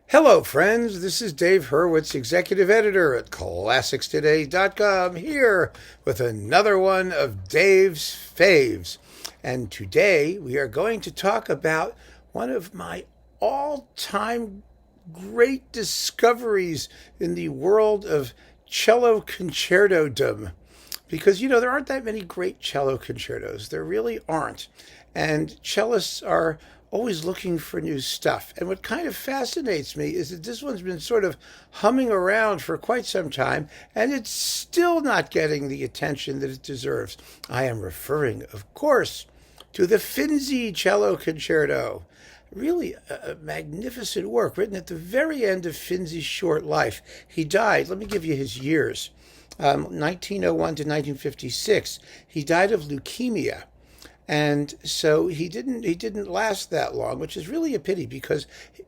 Hello, friends. This is Dave Hurwitz, executive editor at ClassicsToday.com, here with another one of Dave's Faves. And today we are going to talk about one of my all-time great discoveries in the world of cello concertodom. Because, there aren't that many great cello concertos. There really aren't. And cellists are always looking for new stuff. And what kind of fascinates me is that this one's been sort of humming around for quite some time, and it's still not getting the attention that it deserves. I am referring, of course, to the Finzi Cello Concerto. Really a magnificent work written at the very end of Finzi's short life. He died, let me give you his years, 1901 to 1956. He died of leukemia. And so he didn't last that long, which is really a pity because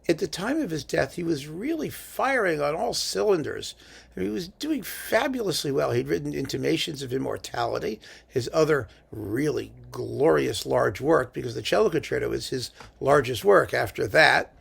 at the time of his death, he was really firing on all cylinders. I mean, he was doing fabulously well. He'd written Intimations of Immortality, his other really glorious large work, because the Cello Concerto is his largest work after that.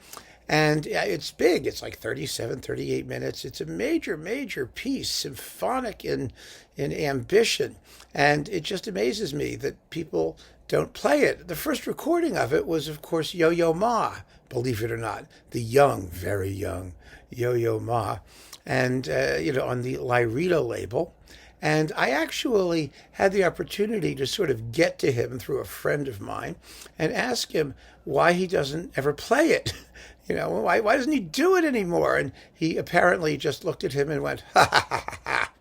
And it's big. It's like 37, 38 minutes. It's a major, major piece, symphonic in ambition. And it just amazes me that people don't play it. The first recording of it was, of course, Yo-Yo Ma, believe it or not, the young, very young Yo-Yo Ma, and, on the Lyrita label. And I actually had the opportunity to sort of get to him through a friend of mine and ask him why he doesn't ever play it. Why doesn't he do it anymore? And he apparently just looked at him and went, ha, ha, ha, ha, ha,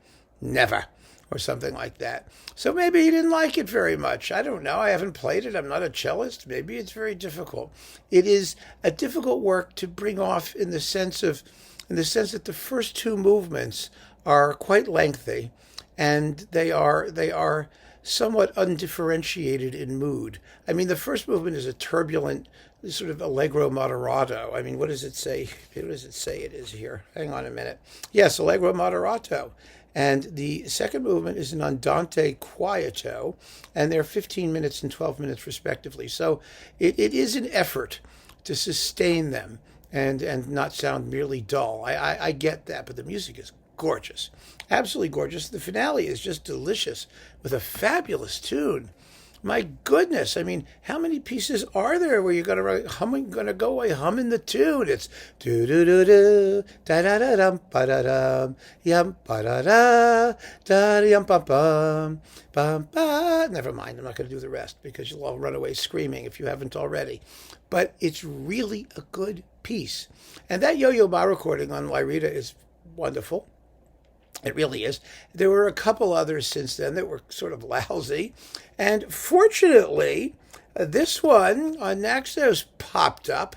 never, or something like that. So maybe he didn't like it very much. I don't know. I haven't played it. I'm not a cellist. Maybe it's very difficult. It is a difficult work to bring off in the sense that the first two movements are quite lengthy, and they are somewhat undifferentiated in mood. I mean, the first movement is a turbulent sort of allegro moderato. I mean, what does it say? What does it say it is here? Hang on a minute. Yes, allegro moderato. And the second movement is an andante quieto, and they're 15 minutes and 12 minutes respectively. So it is an effort to sustain them and not sound merely dull. I get that, but the music is gorgeous, absolutely gorgeous. The finale is just delicious with a fabulous tune. My goodness, I mean, how many pieces are there where you're gonna go away humming the tune? It's do do do do da da da dum ba da dum yum ba da da da yum bum bum bum ba. Never mind, I'm not gonna do the rest because you'll all run away screaming if you haven't already. But it's really a good piece, and that Yo-Yo Ma recording on Lyrita is wonderful. It really is. There were a couple others since then that were sort of lousy. And fortunately, this one on Naxos popped up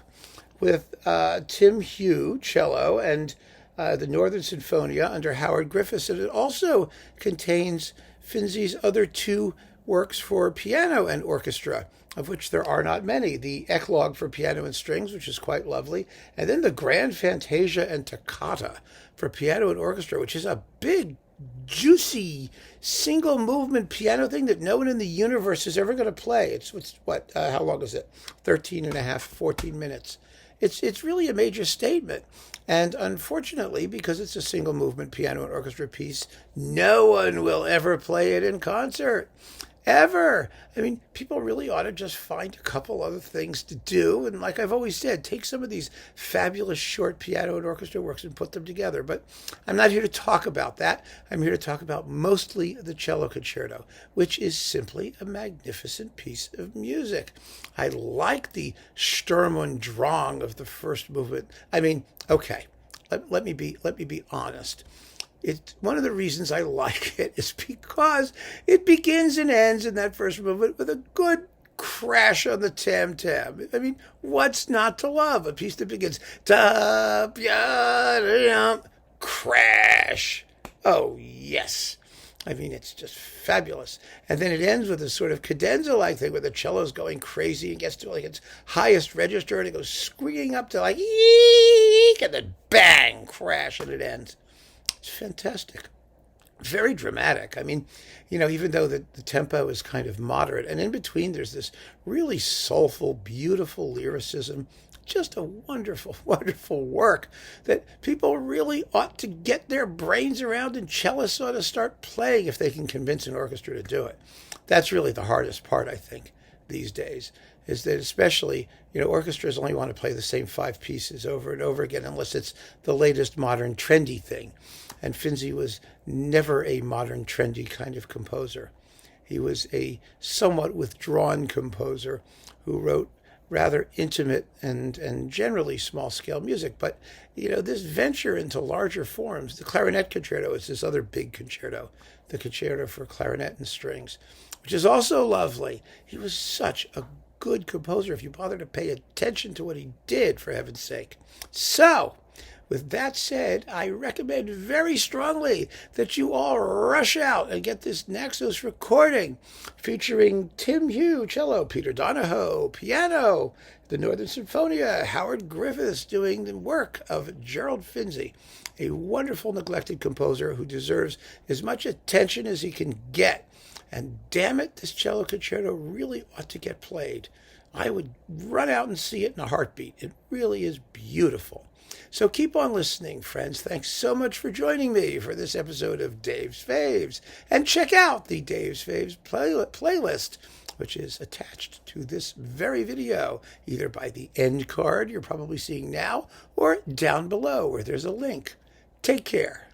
with Hugh, cello, and the Northern Sinfonia under Howard Griffiths. And it also contains Finzi's other two works for piano and orchestra, of which there are not many. The Eclogue for piano and strings, which is quite lovely, and then the Grand Fantasia and Toccata for piano and orchestra, which is a big, juicy, single movement piano thing that no one in the universe is ever going to play. It's how long is it? 13 and a half, 14 minutes. It's really a major statement. And unfortunately, because it's a single movement piano and orchestra piece, no one will ever play it in concert. Ever. I mean, people really ought to just find a couple other things to do. And like I've always said, take some of these fabulous short piano and orchestra works and put them together. But I'm not here to talk about that. I'm here to talk about mostly the Cello Concerto, which is simply a magnificent piece of music. I like the Sturm und Drang of the first movement. I mean, okay, let me be honest. It's one of the reasons I like it is because it begins and ends in that first movement with a good crash on the tam-tam. I mean, what's not to love? A piece that begins da ya crash. Oh yes. I mean, it's just fabulous. And then it ends with a sort of cadenza-like thing where the cello's going crazy and gets to like its highest register and it goes squeaking up to like eek, and then bang, crash, and it ends. It's fantastic. Very dramatic. I mean, even though the tempo is kind of moderate, and in between there's this really soulful, beautiful lyricism, just a wonderful, wonderful work that people really ought to get their brains around, and cellists ought to start playing if they can convince an orchestra to do it. That's really the hardest part, I think, these days, is that especially, orchestras only want to play the same 5 pieces over and over again unless it's the latest modern trendy thing. And Finzi was never a modern trendy kind of composer. He was a somewhat withdrawn composer who wrote rather intimate and generally small-scale music. But, this venture into larger forms, the clarinet concerto is this other big concerto, the concerto for clarinet and strings, which is also lovely. He was such a good composer if you bother to pay attention to what he did, for heaven's sake. So, with that said, I recommend very strongly that you all rush out and get this Naxos recording featuring Hugh, cello, Peter Donahoe, piano, the Northern Sinfonia, Howard Griffiths doing the work of Gerald Finzi, a wonderful neglected composer who deserves as much attention as he can get. And damn it, this cello concerto really ought to get played. I would run out and see it in a heartbeat. It really is beautiful. So keep on listening, friends. Thanks so much for joining me for this episode of Dave's Faves. And check out the Dave's Faves playlist, which is attached to this very video, either by the end card you're probably seeing now or down below where there's a link. Take care.